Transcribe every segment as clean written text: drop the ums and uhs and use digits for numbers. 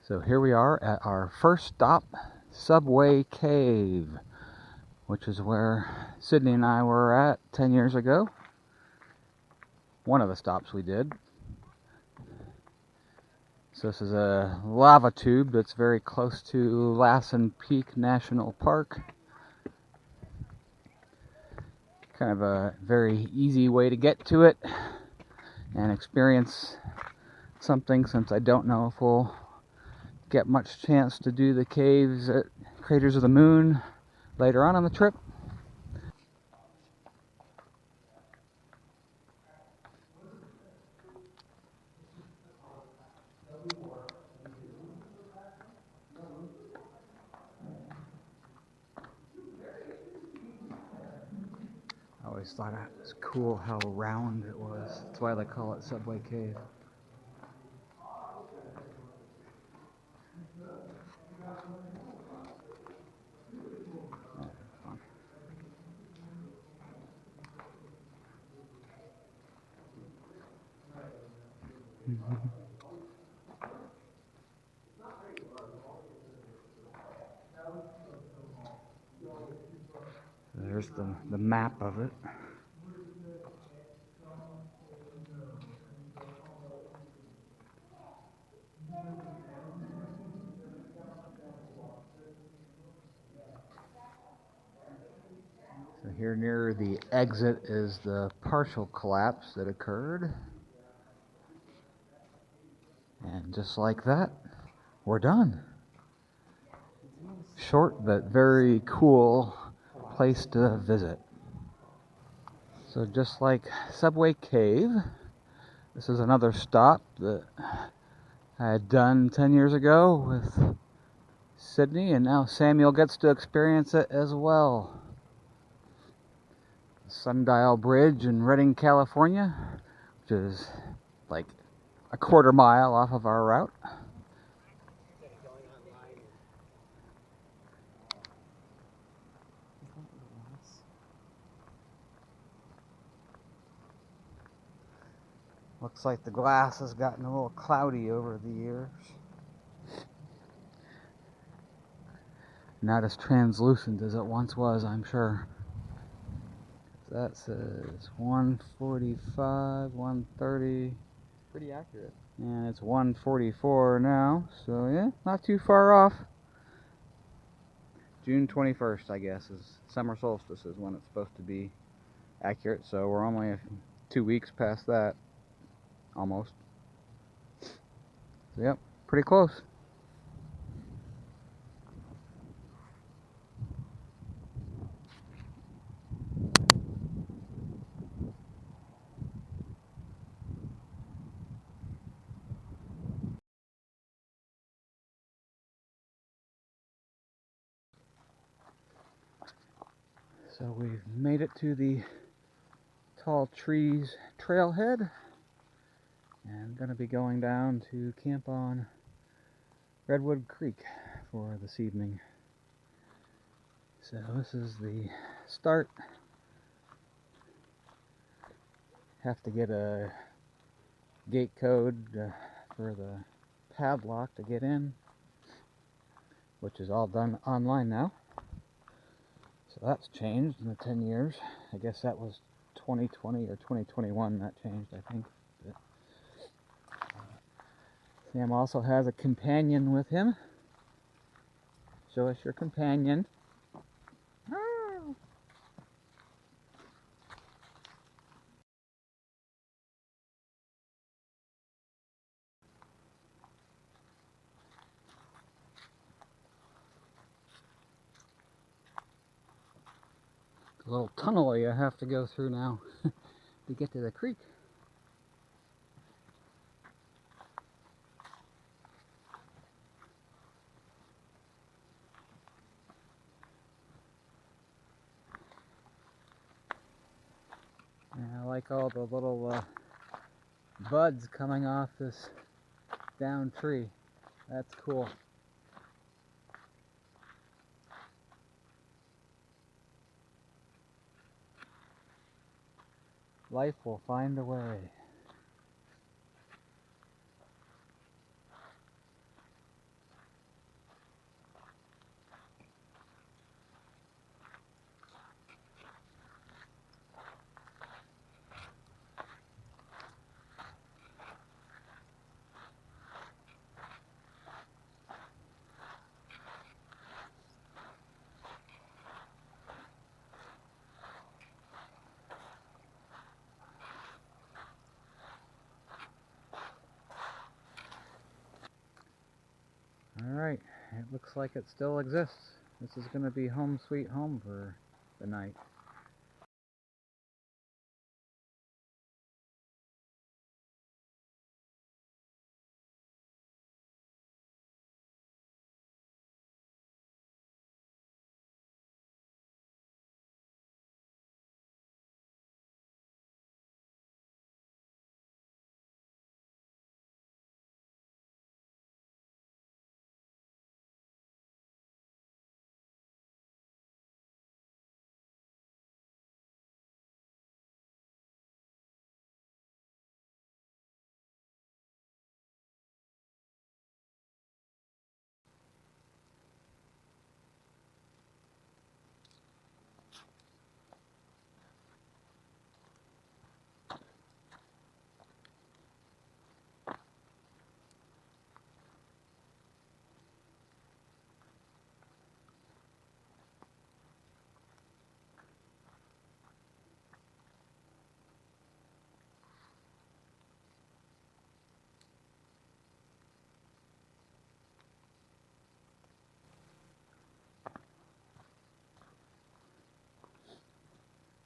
So here we are at our first stop, Subway Cave, which is where Sydney and I were at 10 years ago. One of the stops we did. So this is a lava tube that's very close to Lassen Peak National Park. Kind of a very easy way to get to it and experience something, since I don't know if we'll get much chance to do the caves at Craters of the Moon later on the trip. I always thought it was cool how round it was. That's why they call it Subway Cave. There's the map of it. So here near the exit is the partial collapse that occurred. And just like that, we're done. Short but very cool place to visit. So just like Subway Cave, this is another stop that I had done 10 years ago with Sydney, and now Samuel gets to experience it as well. The Sundial Bridge in Redding, California, which is like a quarter mile off of our route. Looks like the glass has gotten a little cloudy over the years. Not as translucent as it once was, I'm sure. That says 145, 130. Pretty accurate. And it's 144 now, so yeah, not too far off. June 21st, I guess, is summer solstice is when it's supposed to be accurate, so we're only 2 weeks past that. Almost. So, yep, pretty close. So we've made it to the Tall Trees trailhead, and going to be going down to camp on Redwood Creek for this evening. So this is the start. Have to get a gate code for the padlock to get in, which is all done online now. So that's changed in the 10 years. I guess that was 2020 or 2021 that changed, I think. But Sam also has a companion with him. Show us your companion. A little tunnel you have to go through now to get to the creek. And I like all the little buds coming off this down tree. That's cool. Life will find a way. it looks like it still exists. This is going to be home sweet home for the night.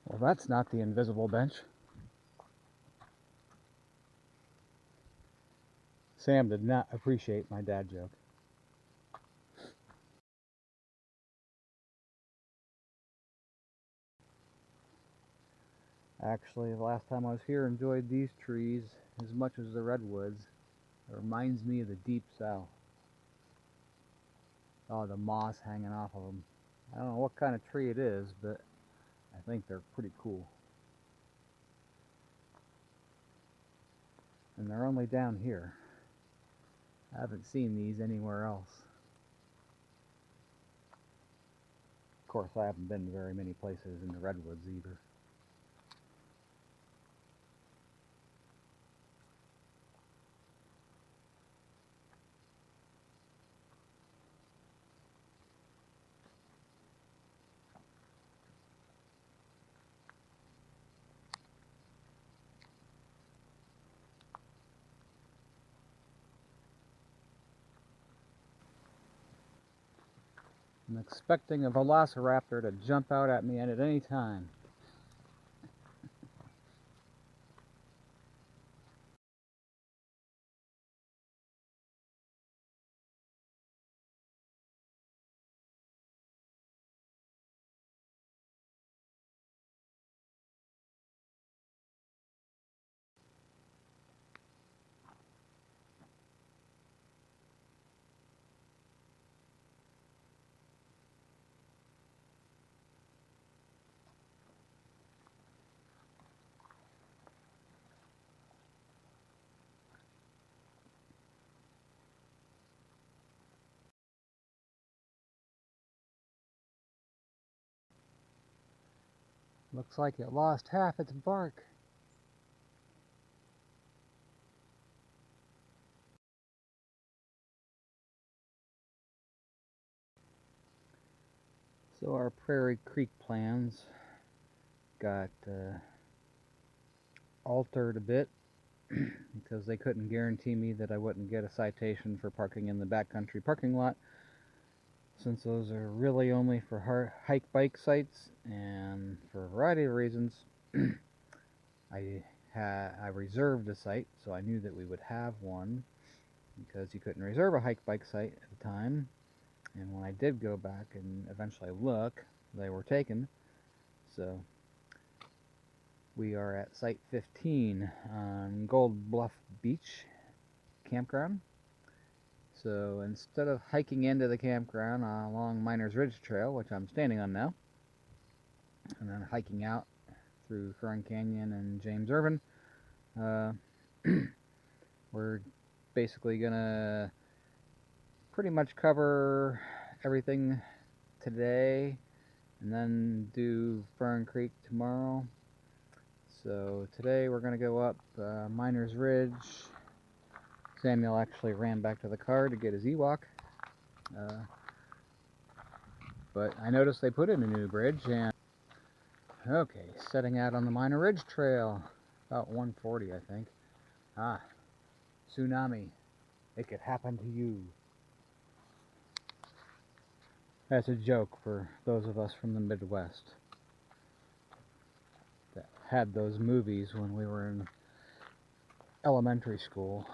Well, that's not the invisible bench. Sam did not appreciate my dad joke. Actually, the last time I was here, enjoyed these trees as much as the redwoods. It reminds me of the deep south. Oh, the moss hanging off of them. I don't know what kind of tree it is, but I think they're pretty cool. And they're only down here. I haven't seen these anywhere else. Of course, I haven't been to very many places in the redwoods either. I'm expecting a velociraptor to jump out at me at any time. Looks like it lost half its bark. So our Prairie Creek plans got altered a bit because they couldn't guarantee me that I wouldn't get a citation for parking in the backcountry parking lot, since those are really only for hike bike sites, and for a variety of reasons I reserved a site, so I knew that we would have one, because you couldn't reserve a hike bike site at the time. And when I did go back and eventually look, they were taken. So we are at Site 15 on Gold Bluff Beach campground. So instead of hiking into the campground along Miners Ridge Trail, which I'm standing on now, and then hiking out through Fern Canyon and James Irvin, we're basically gonna pretty much cover everything today and then do Fern Creek tomorrow. So today we're going to go up Miners Ridge. Samuel actually ran back to the car to get his Ewok. But I noticed they put in a new bridge, and okay, setting out on the Miner Ridge Trail. About 140, I think. Tsunami. It could happen to you. That's a joke for those of us from the Midwest that had those movies when we were in elementary school.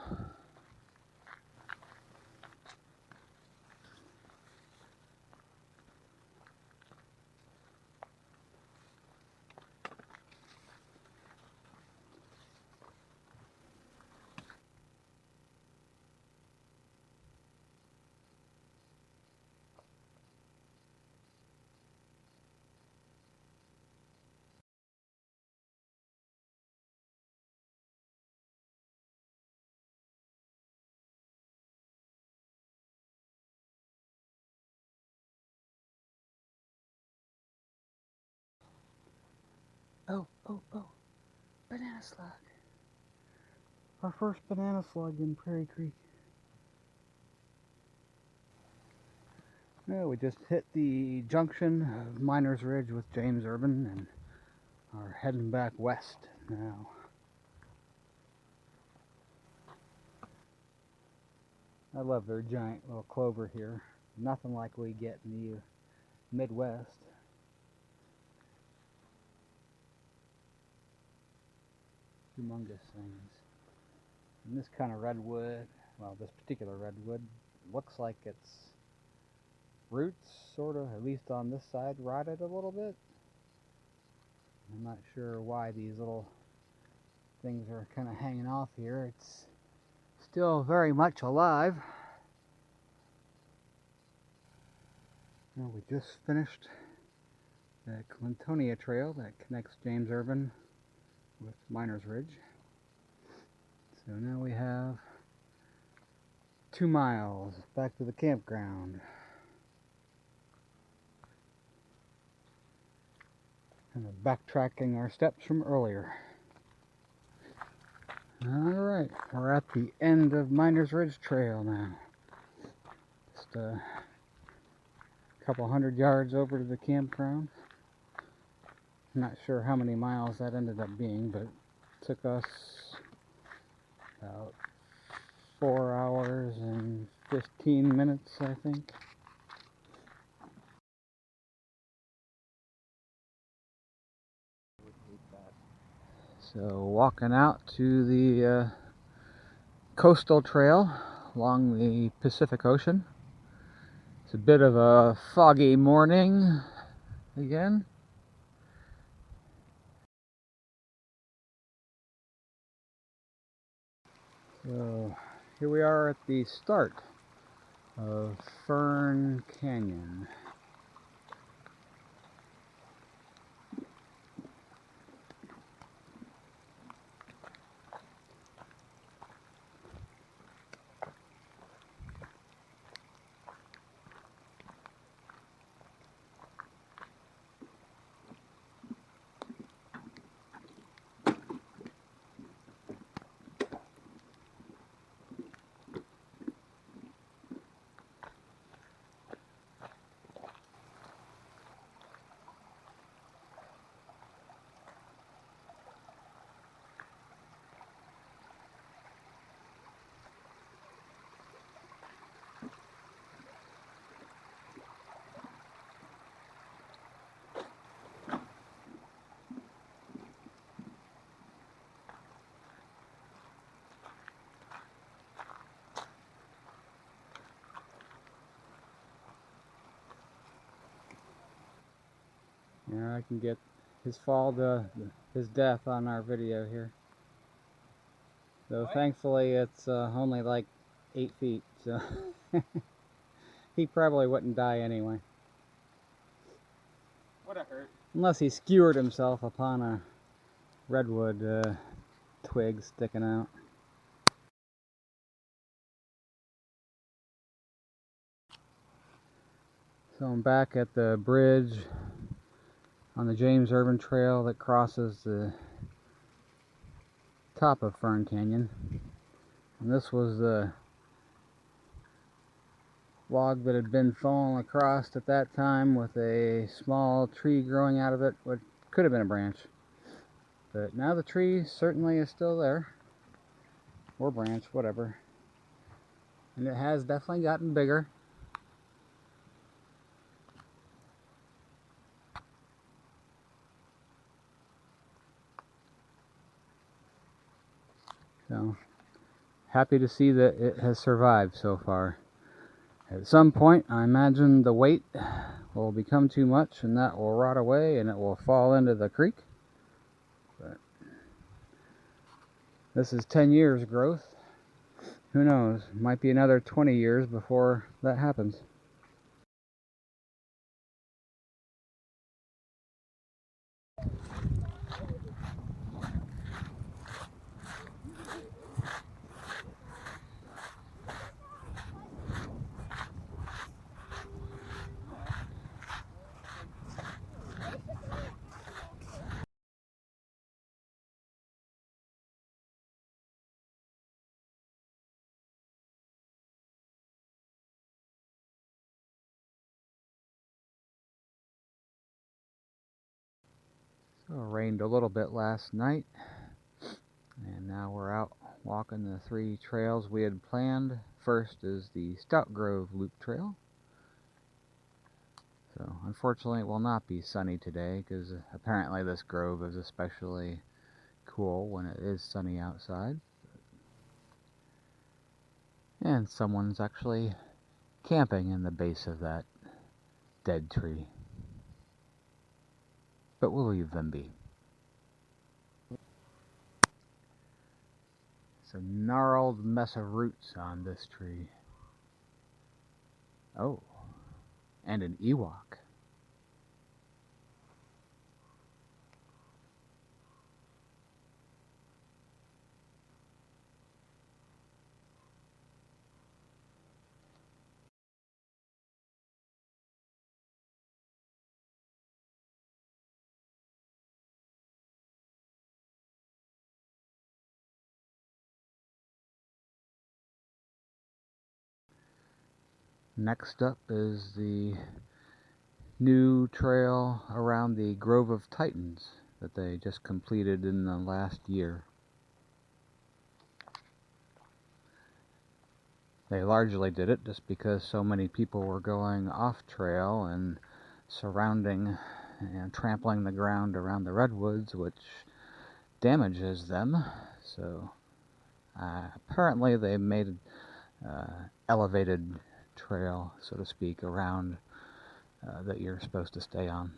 Oh, banana slug. Our first banana slug in Prairie Creek. Yeah, we just hit the junction of Miners Ridge with James Urban and are heading back west now. I love their giant little clover here. Nothing like we get in the Midwest. Humongous things. And this kind of redwood, well, this particular redwood, looks like its roots sort of, at least on this side, rotted a little bit. I'm not sure why these little things are kind of hanging off here. It's still very much alive. Well, we just finished the Clintonia Trail that connects James Urban with Miners Ridge. So now we have 2 miles back to the campground. Kind of backtracking our steps from earlier. Alright, we're at the end of Miners Ridge Trail now. Just a couple 100 yards over to the campground. I'm not sure how many miles that ended up being, but it took us about 4 hours and 15 minutes, I think. So walking out to the coastal trail along the Pacific Ocean. It's a bit of a foggy morning again. So here we are at the start of Fern Canyon. Yeah, I can get his fall to his death on our video here. So thankfully it's only like 8 feet, so he probably wouldn't die anyway. Would have hurt. Unless he skewered himself upon a redwood twig sticking out. So I'm back at the bridge on the James Urban Trail that crosses the top of Fern Canyon. And this was the log that had been fallen across at that time with a small tree growing out of it, what could have been a branch. But now the tree certainly is still there, or branch, whatever. And it has definitely gotten bigger. So, happy to see that it has survived so far. At some point, I imagine the weight will become too much and that will rot away and it will fall into the creek. But this is 10 years growth. Who knows? Might be another 20 years before that happens. So it rained a little bit last night, and now we're out walking the 3 trails we had planned. First is the Stout Grove Loop Trail. So unfortunately it will not be sunny today because apparently this grove is especially cool when it is sunny outside. And someone's actually camping in the base of that dead tree. But we'll leave them be. It's a gnarled mess of roots on this tree. Oh, and an Ewok. Next up is the new trail around the Grove of Titans that they just completed in the last year. They largely did it just because so many people were going off trail and surrounding and trampling the ground around the Redwoods, which damages them. So apparently they made elevated trail, so to speak, around that you're supposed to stay on.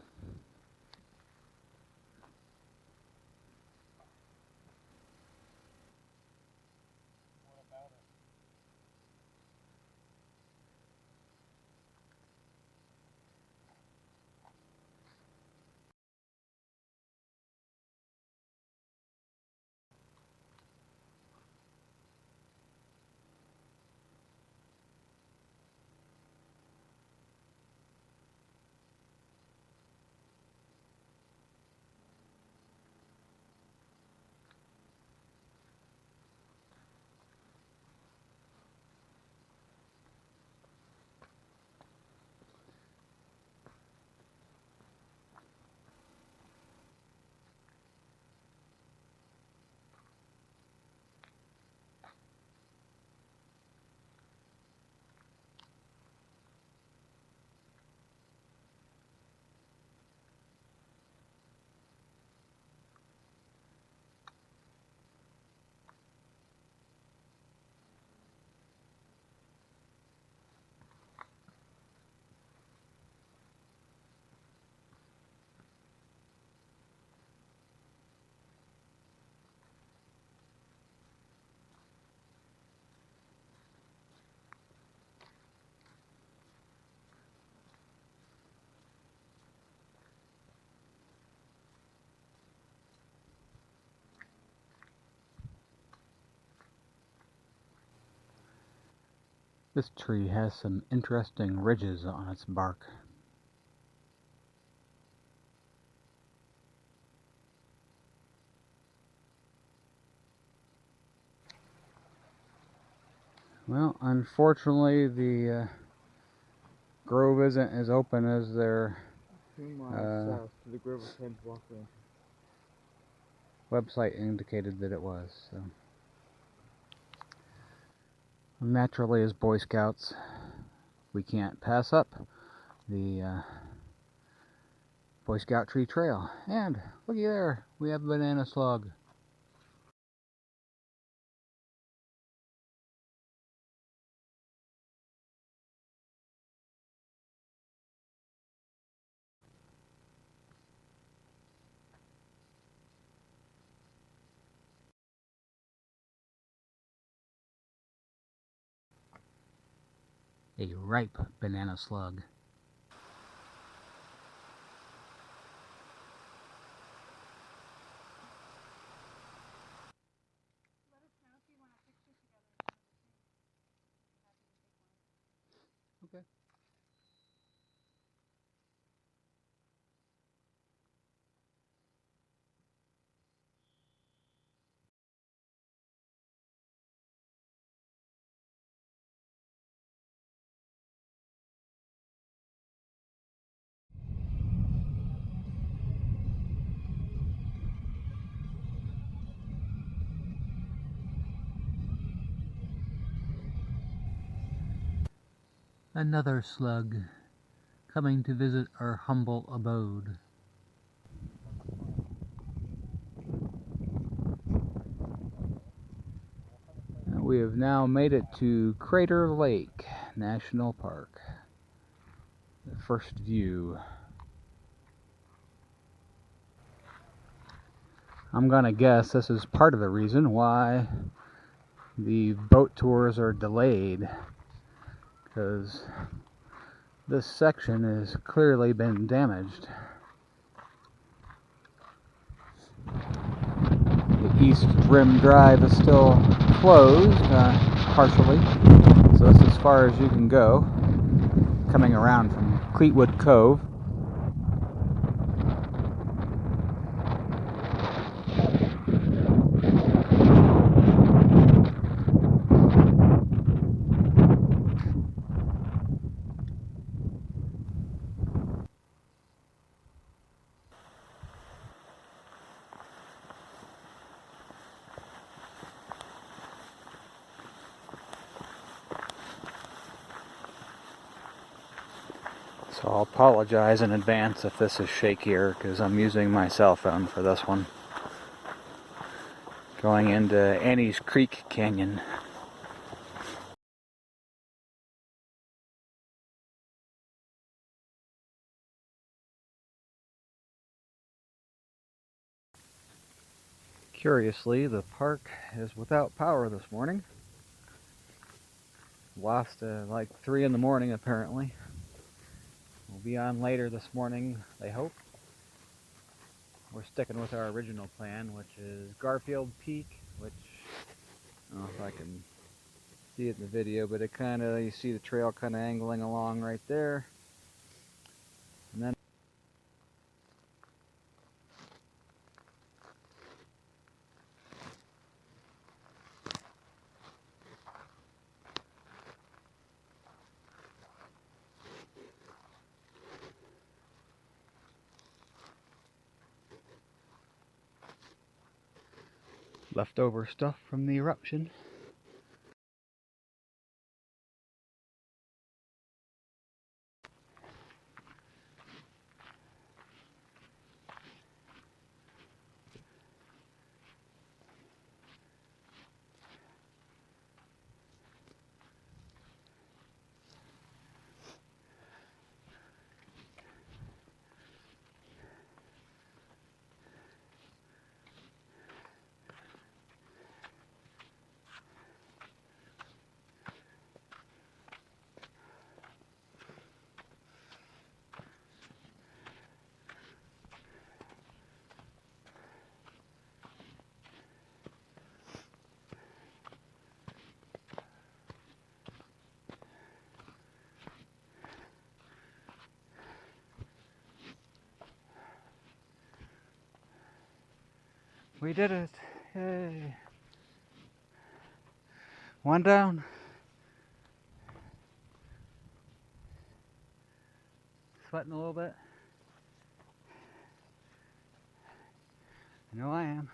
This tree has some interesting ridges on its bark. Well, unfortunately, the grove isn't as open as their 2 miles south to the Grove of Titans walkway. Website indicated that it was. So. Naturally, as Boy Scouts, we can't pass up the Boy Scout Tree Trail. And looky there, we have a banana slug. A ripe banana slug. Okay. Another slug coming to visit our humble abode. We have now made it to Crater Lake National Park. The first view. I'm gonna guess this is part of the reason why the boat tours are delayed, because this section has clearly been damaged. The East Rim Drive is still closed, partially, so that's as far as you can go, coming around from Cleetwood Cove. So I'll apologize in advance if this is shakier, because I'm using my cell phone for this one. Going into Annie's Creek Canyon. Curiously, the park is without power this morning. Lost like 3 in the morning apparently. We'll be on later this morning, I hope. We're sticking with our original plan, which is Garfield Peak, which, I don't know if I can see it in the video, but it you see the trail kind of angling along right there. And then leftover stuff from the eruption. We did it! Yay! One down. Sweating a little bit. I know I am.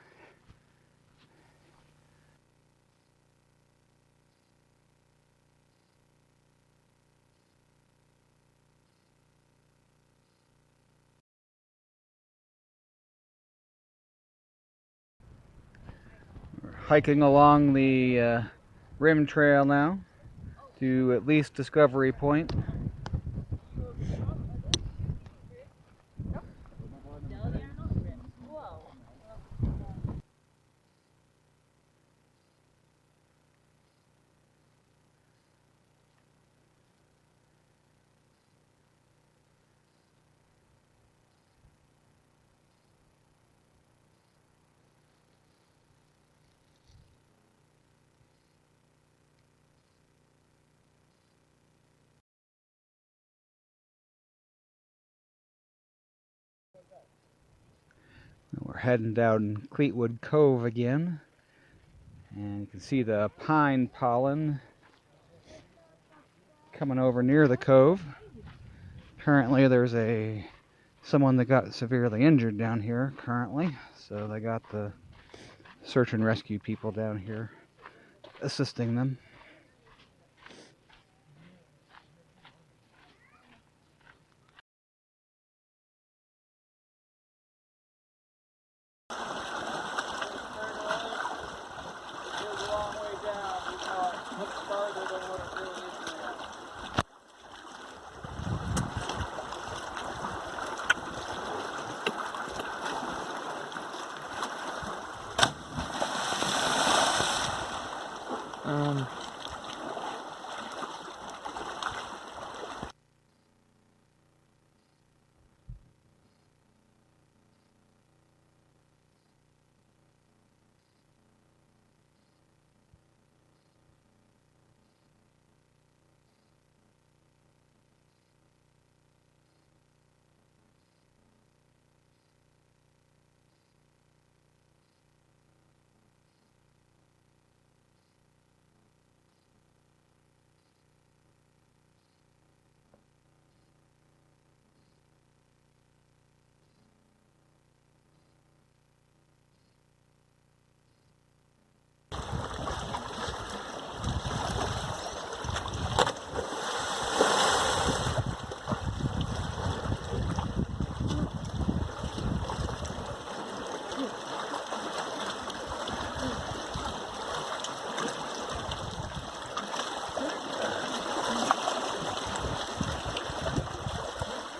We're hiking along the Rim Trail now to at least Discovery Point. heading down Cleetwood Cove again. And you can see the pine pollen coming over near the cove. Apparently there's someone that got severely injured down here currently, so they got the search and rescue people down here assisting them.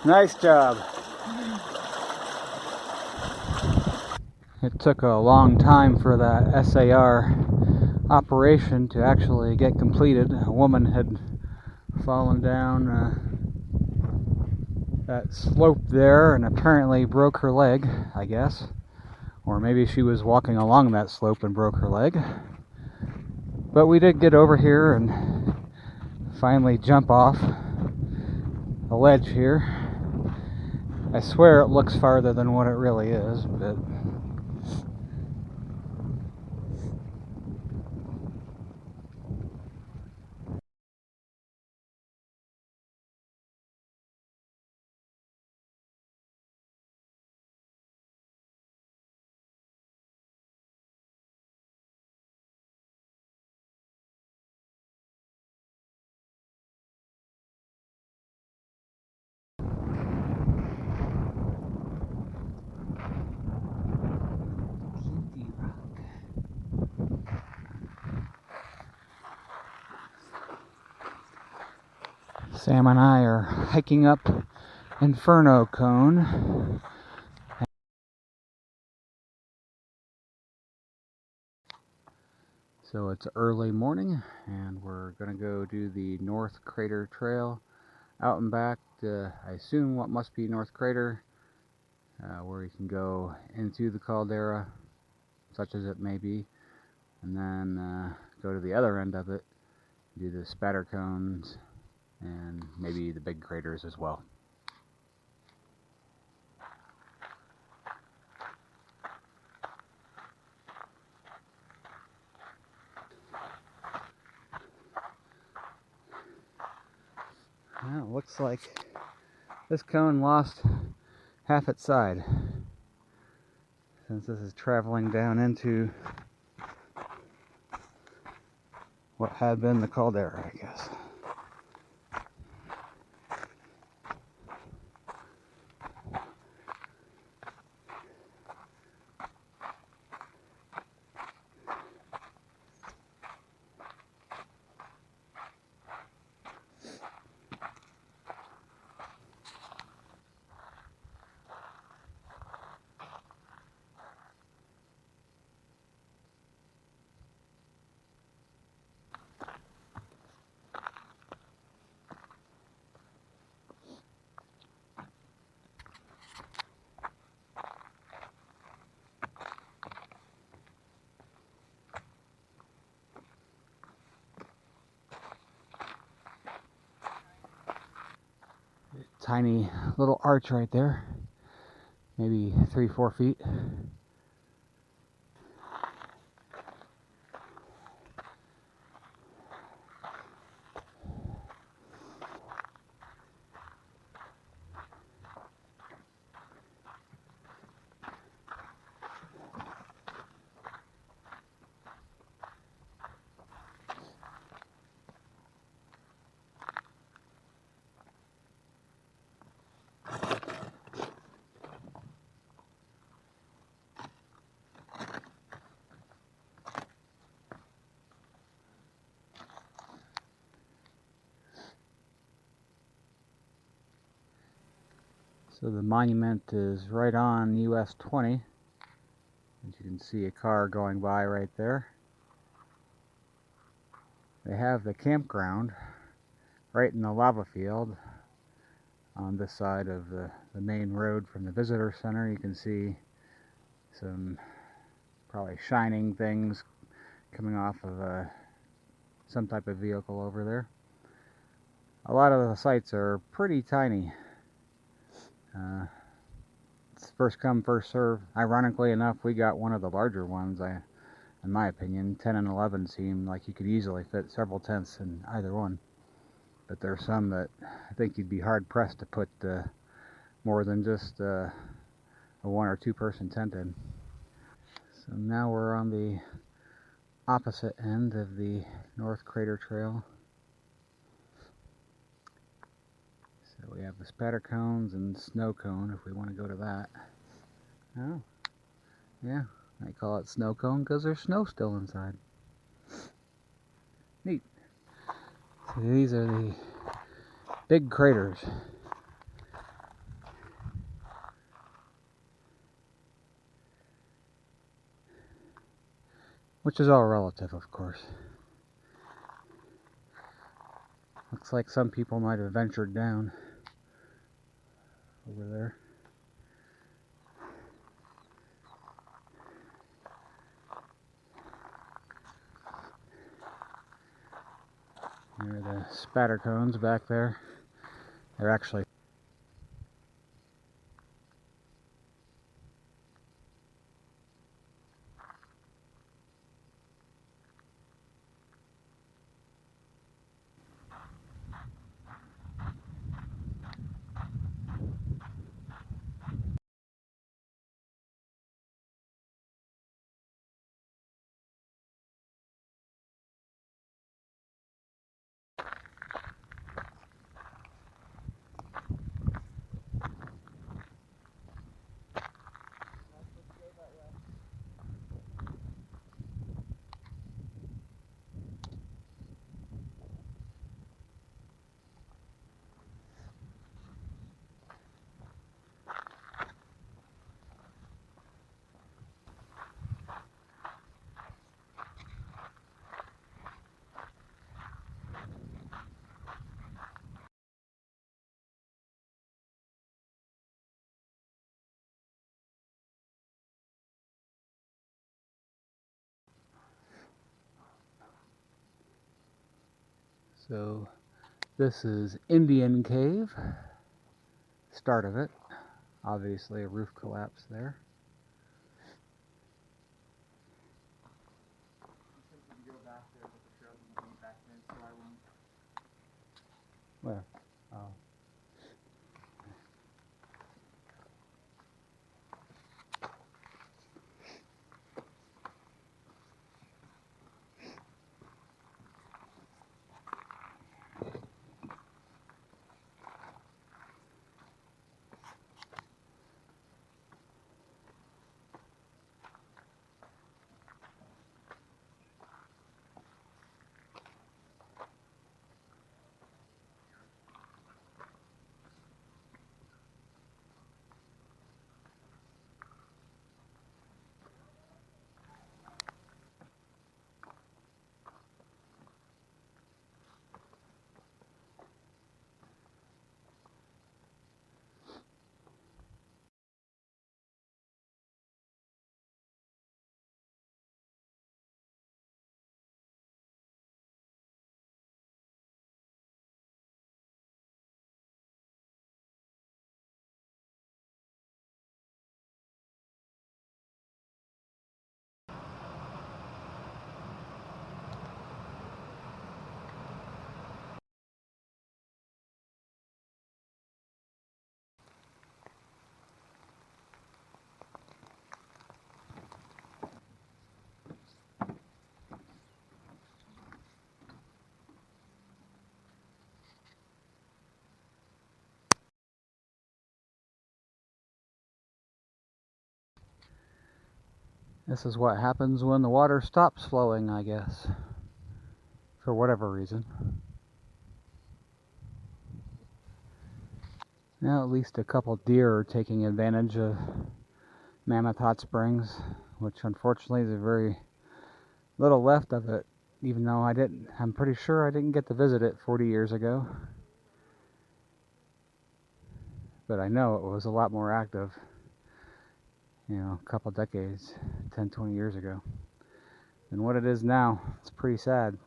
Nice job. It took a long time for that SAR operation to actually get completed. A woman had fallen down that slope there and apparently broke her leg, I guess. Or maybe she was walking along that slope and broke her leg. But we did get over here and finally jump off the ledge here. I swear it looks farther than what it really is, but Sam and I are hiking up Inferno Cone. So it's early morning and we're going to go do the North Crater Trail out and back to, I assume, what must be North Crater, where you can go into the caldera, such as it may be, and then go to the other end of it, do the spatter cones, and maybe the big craters as well. Well, it looks like this cone lost half its side, since this is traveling down into what had been the caldera, I guess. Tiny little arch right there, maybe 3-4 feet. So the monument is right on US 20. As you can see a car going by right there. They have the campground right in the lava field on this side of the main road from the visitor center. You can see some probably shining things coming off of some type of vehicle over there. A lot of the sites are pretty tiny. It's first come, first serve. Ironically enough, we got one of the larger ones. In my opinion, 10 and 11 seem like you could easily fit several tents in either one. But there's some that I think you'd be hard pressed to put more than just a 1 or 2 person tent in. So now we're on the opposite end of the North Crater Trail. So we have the spatter cones and snow cone if we want to go to that. Oh, yeah, they call it snow cone because there's snow still inside. Neat. So these are the big craters. Which is all relative, of course. Looks like some people might have ventured down over there. There are the spatter cones back there. They're actually so this is Indian Cave, start of it. Obviously a roof collapse there. Where? Oh. This is what happens when the water stops flowing, I guess. For whatever reason. Now at least a couple deer are taking advantage of Mammoth Hot Springs, which unfortunately there's very little left of it, even though I'm pretty sure I didn't get to visit it 40 years ago. But I know it was a lot more active, a couple decades, 10, 20 years ago, than what it is now. It's pretty sad.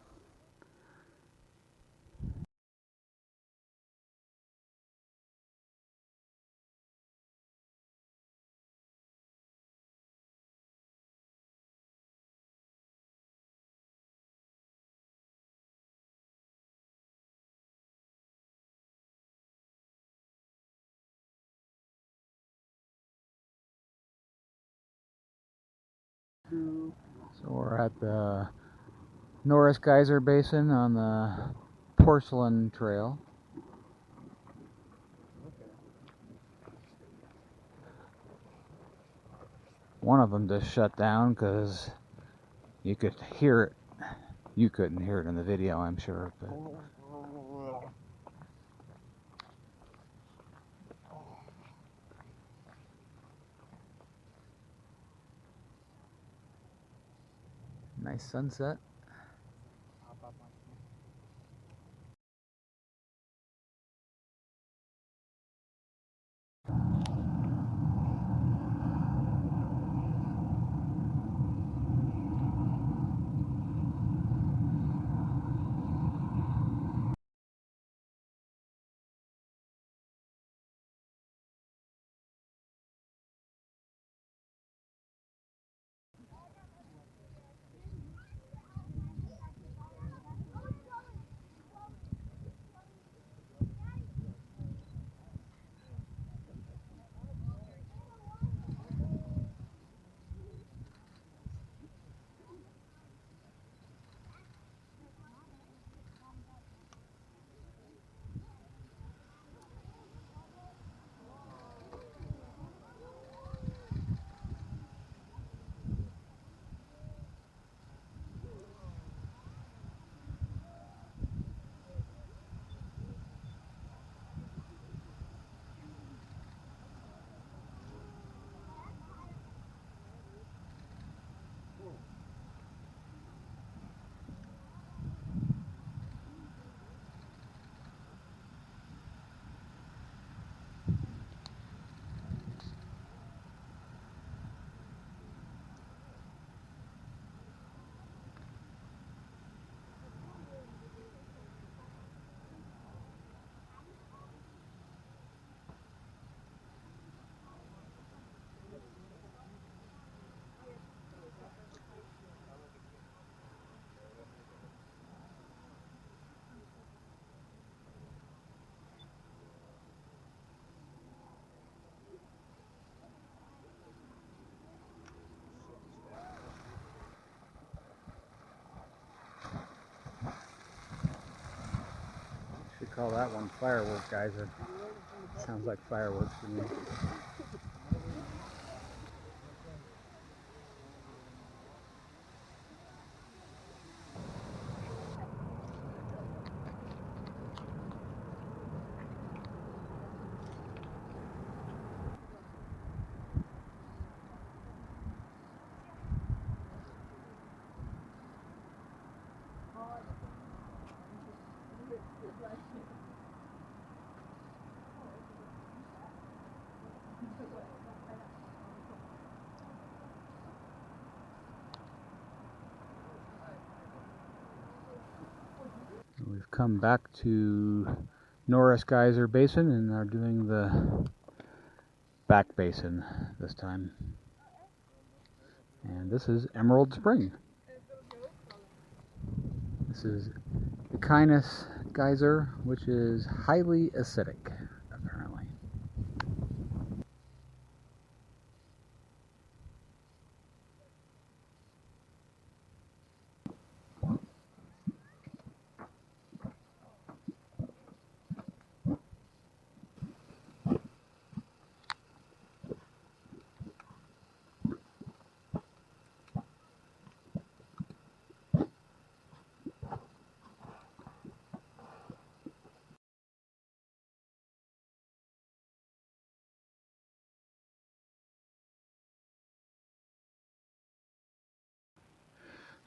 So we're at the Norris Geyser Basin on the Porcelain Trail. One of them just shut down because you could hear it. You couldn't hear it in the video, I'm sure. But nice sunset. Should call that one Firework Geyser. Sounds like fireworks to me. We've come back to Norris Geyser Basin and are doing the back basin this time. And this is Emerald Spring. This is the Kindness Geyser, which is highly acidic, apparently.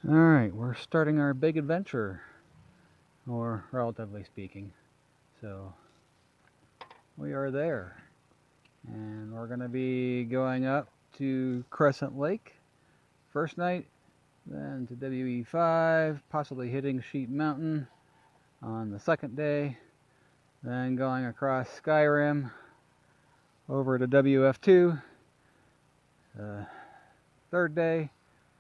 Alright, we're starting our big adventure, or relatively speaking. So, we are there. And we're going to be going up to Crescent Lake first night, then to WE5, possibly hitting Sheep Mountain on the second day, then going across Skyrim over to WF2 third day,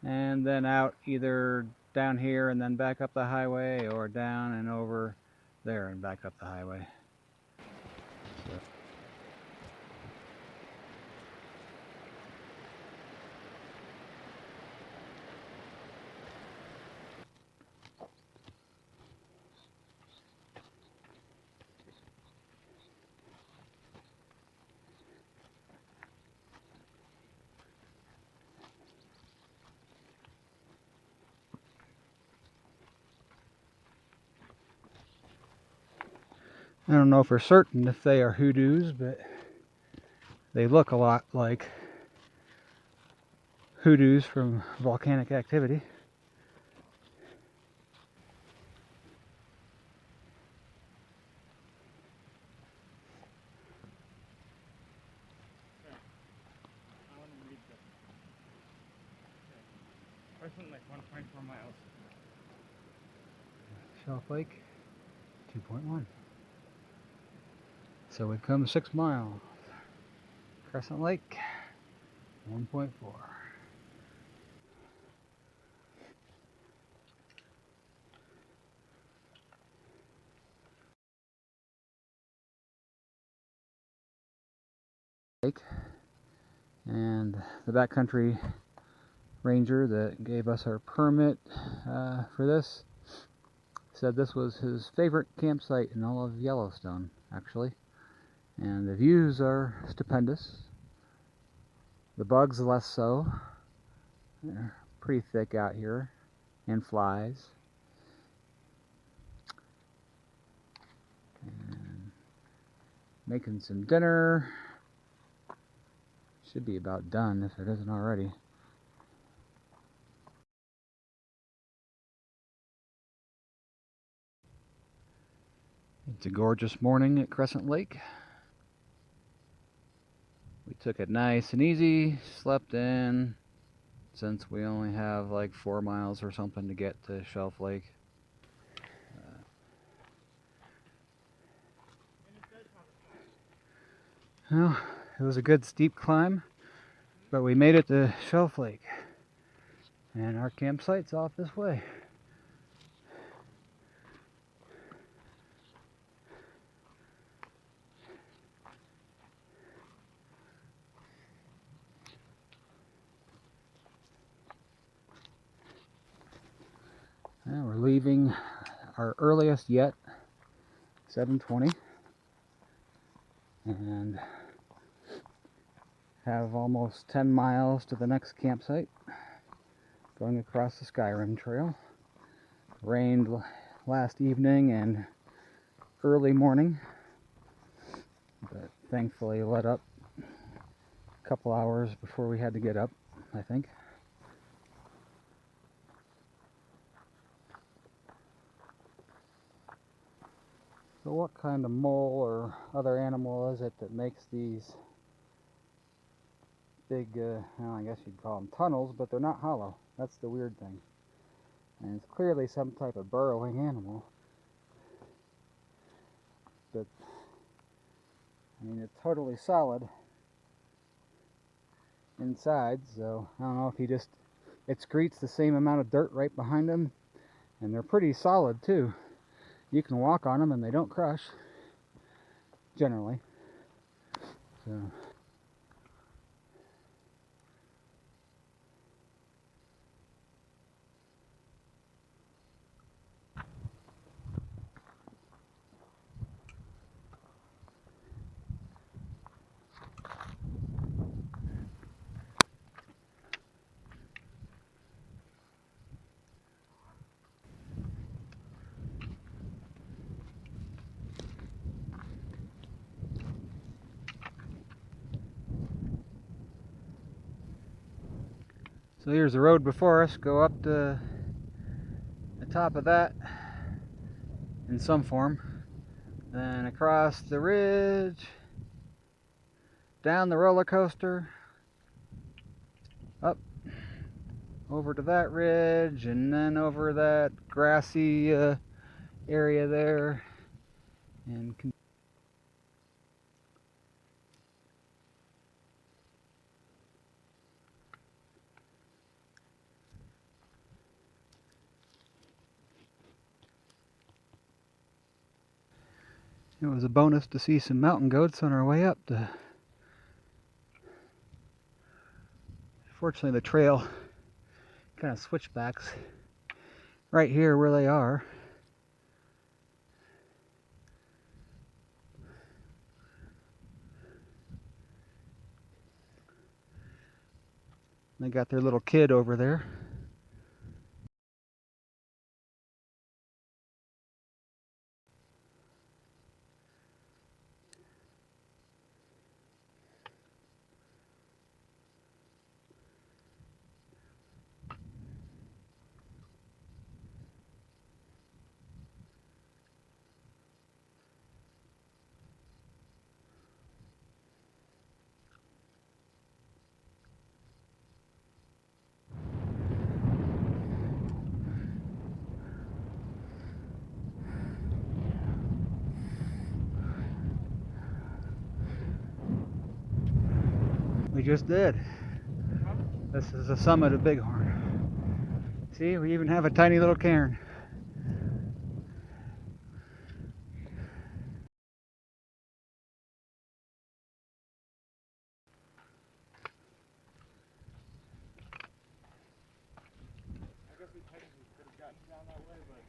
and then out either down here and then back up the highway, or down and over there and back up the highway. So. I don't know for certain if they are hoodoos, but they look a lot like hoodoos from volcanic activity. Crescent Lake, 1.4 miles. Shelf Lake, 2.1. So we've come 6 miles. Crescent Lake, 1.4. Lake, and the backcountry ranger that gave us our permit for this said this was his favorite campsite in all of Yellowstone, actually. And the views are stupendous. The bugs less so. They're pretty thick out here, and flies. And making some dinner. Should be about done if it isn't already. It's a gorgeous morning at Crescent Lake. We took it nice and easy, slept in, since we only have like 4 miles or something to get to Shelf Lake. Well, it was a good steep climb, but we made it to Shelf Lake, and our campsite's off this way. And we're leaving our earliest yet, 7:20, and have almost 10 miles to the next campsite, going across the Skyrim Trail. Rained last evening and early morning, but thankfully let up a couple hours before we had to get up, I think. So what kind of mole or other animal is it that makes these big, well, I guess you'd call them tunnels, but they're not hollow? That's the weird thing. And it's clearly some type of burrowing animal. But, I mean, it's totally solid inside, so I don't know if he just excretes the same amount of dirt right behind him. And they're pretty solid, too. You can walk on them and they don't crush, generally. So... So here's the road before us. Go up to the top of that in some form. Then across the ridge, down the roller coaster, up over to that ridge, and then over that grassy area there, and it was a bonus to see some mountain goats on our way up. Fortunately, the trail kind of switchbacks right here where they are. They got their little kid over there. We just did. This is the summit of Bighorn. See, we even have a tiny little cairn. I guess we technically could have gotten down that way, but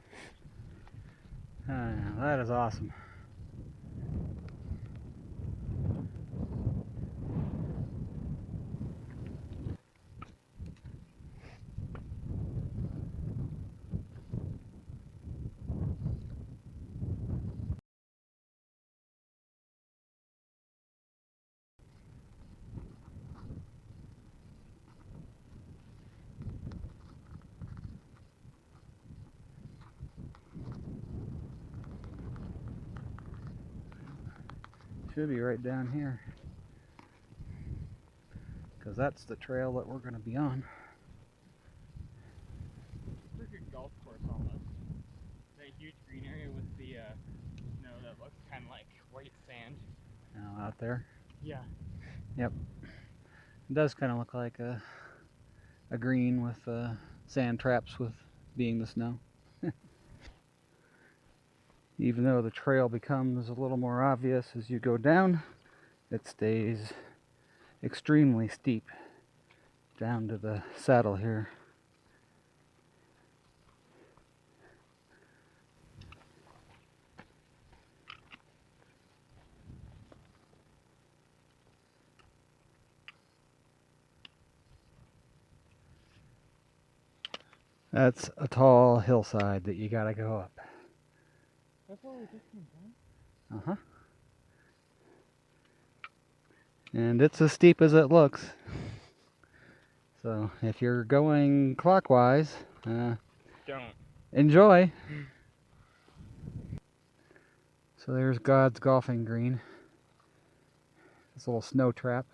That is awesome. Should be right down here, because that's the trail that we're going to be on. it's like a golf course almost. It's a huge green area with the snow that looks kind of like white sand. Now out there. Yeah. Yep. It does kind of look like a green with sand traps with being the snow. Even though the trail becomes a little more obvious as you go down, it stays extremely steep down to the saddle here. That's a tall hillside that you gotta go up. That's all we just came down? Uh-huh. And it's as steep as it looks. So if you're going clockwise, Don't. enjoy. So there's God's golfing green. This little snow trap.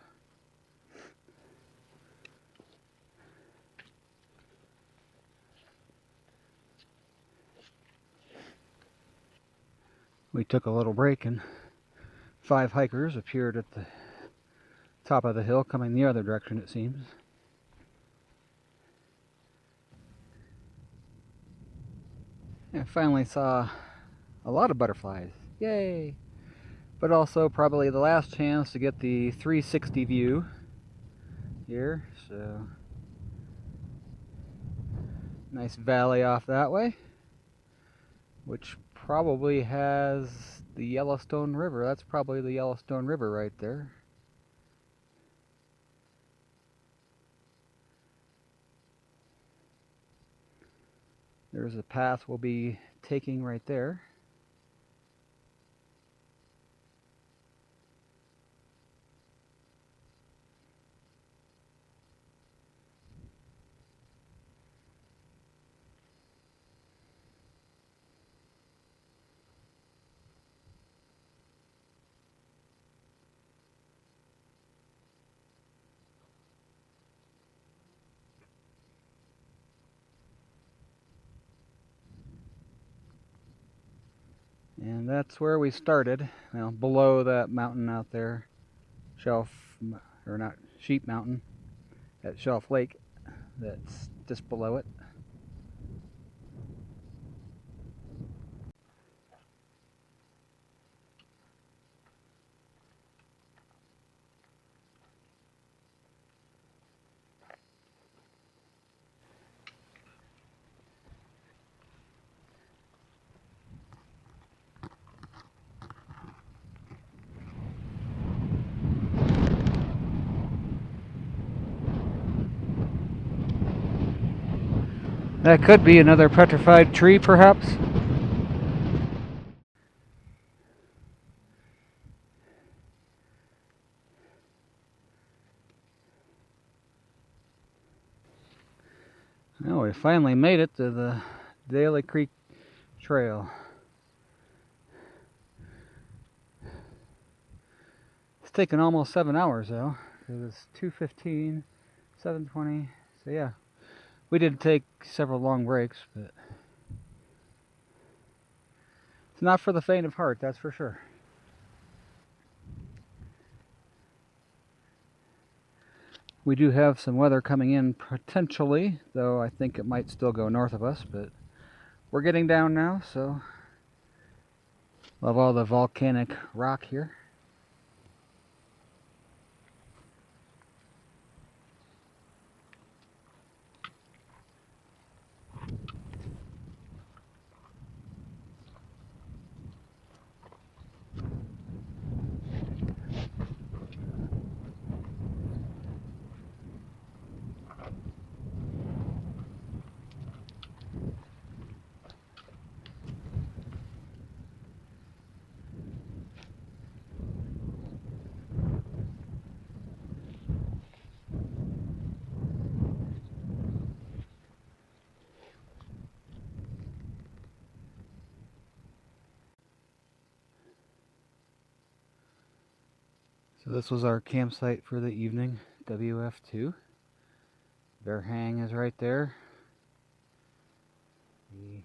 We took a little break and 5 hikers appeared at the top of the hill coming the other direction, it seems. I finally saw a lot of butterflies. Yay! But also probably the last chance to get the 360 view here. So nice valley off that way, which probably has the Yellowstone River. That's probably the Yellowstone River right there. There's a path we'll be taking right there. And that's where we started. Well, below that mountain out there, or not, Sheep Mountain at Shelf Lake. That's just below it. That could be another petrified tree, perhaps. Well, we finally made it to the Daly Creek Trail. It's taken almost 7 hours though. It was 2:15, 7:20. So yeah, we did take several long breaks, but it's not for the faint of heart, that's for sure. We do have some weather coming in potentially, though I think it might still go north of us, but we're getting down now, so love all the volcanic rock here. So this was our campsite for the evening, WF2. Bear Hang is right there. The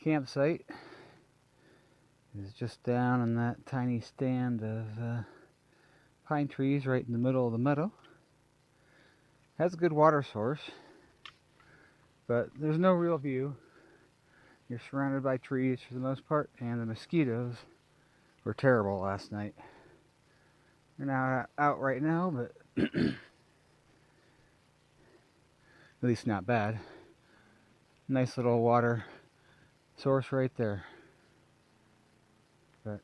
campsite is just down in that tiny stand of pine trees right in the middle of the meadow. Has a good water source, but there's no real view. You're surrounded by trees for the most part, and the mosquitoes were terrible last night. They're not out right now, but at least not bad. Nice little water source right there. But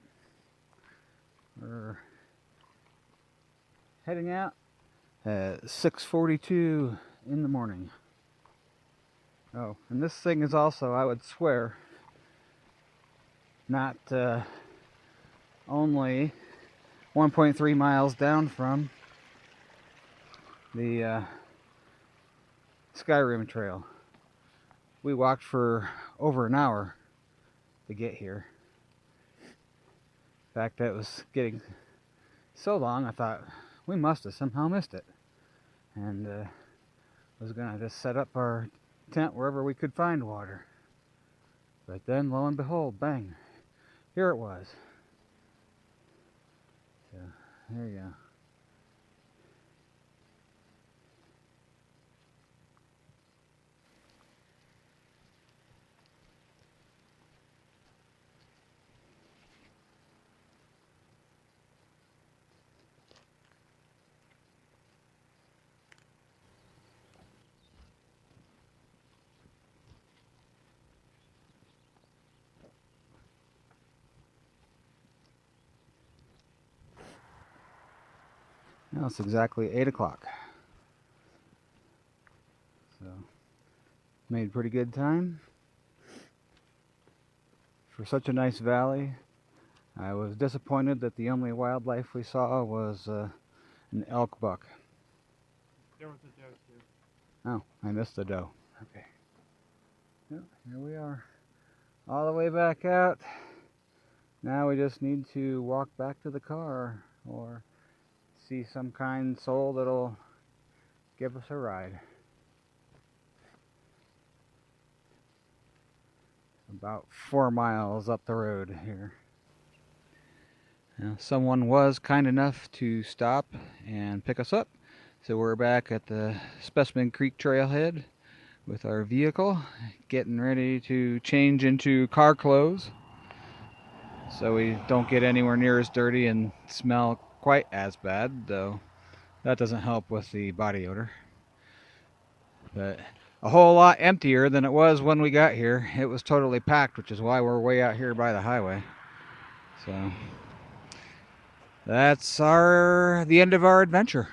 we're heading out at 6:42 in the morning. Oh, and this thing is also, I would swear, not only 1.3 miles down from the Skyrim Trail. We walked for over an hour to get here. In fact, that was getting so long, I thought we must have somehow missed it. And was going to just set up our tent wherever we could find water. But then, lo and behold, bang, here it was. So, there you go. Now it's exactly 8 o'clock. So, made pretty good time. For such a nice valley, I was disappointed that the only wildlife we saw was an elk buck. There was a doe too. Oh, I missed the doe. Okay. Well, here we are. All the way back out. Now we just need to walk back to the car or see some kind soul that'll give us a ride. about 4 miles up the road here. Now, someone was kind enough to stop and pick us up, so we're back at the Specimen Creek trailhead with our vehicle, getting ready to change into car clothes so we don't get anywhere near as dirty and smell quite as bad, though that doesn't help with the body odor. But a whole lot emptier than it was when we got here. It was totally packed, which is why we're way out here by the highway. So that's the end of our adventure.